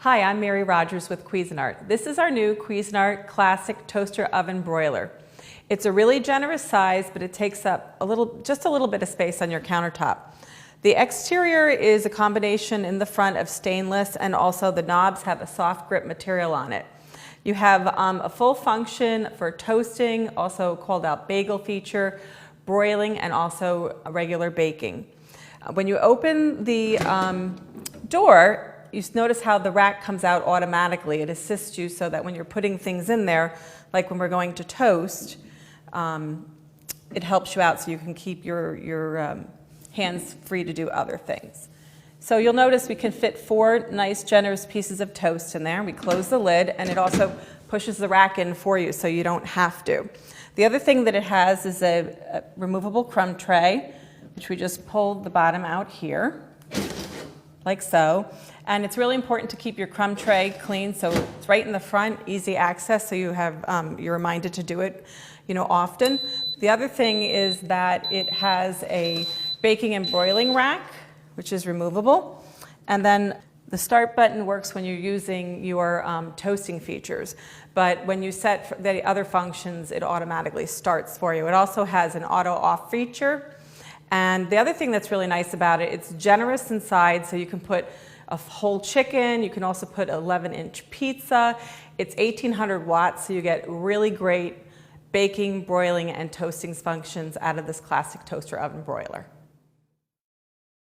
Hi, I'm Mary Rogers with Cuisinart. This is our new Cuisinart Classic Toaster Oven Broiler. It's a really generous size, but it takes up just a little bit of space on your countertop. The exterior is a combination in the front of stainless, and also the knobs have a soft grip material on it. You have a full function for toasting, also called out bagel feature, broiling, and also regular baking. When you open the door, you notice how the rack comes out automatically. It assists you so that when you're putting things in there, like when we're going to toast, it helps you out so you can keep your hands free to do other things. So you'll notice we can fit 4 nice generous pieces of toast in there. We close the lid, and it also pushes the rack in for you so you don't have to. The other thing that it has is a removable crumb tray, which we just pull the bottom out here, like so. And it's really important to keep your crumb tray clean, so it's right in the front, easy access, so you're reminded to do it, often. The other thing is that it has a baking and broiling rack, which is removable, and then the start button works when you're using your toasting features, but when you set the other functions, it automatically starts for you. It also has an auto off feature, and the other thing that's really nice about it, it's generous inside, so you can put a whole chicken. You can also put an 11-inch pizza. It's 1800 watts, so you get really great baking, broiling, and toasting functions out of this classic toaster oven broiler.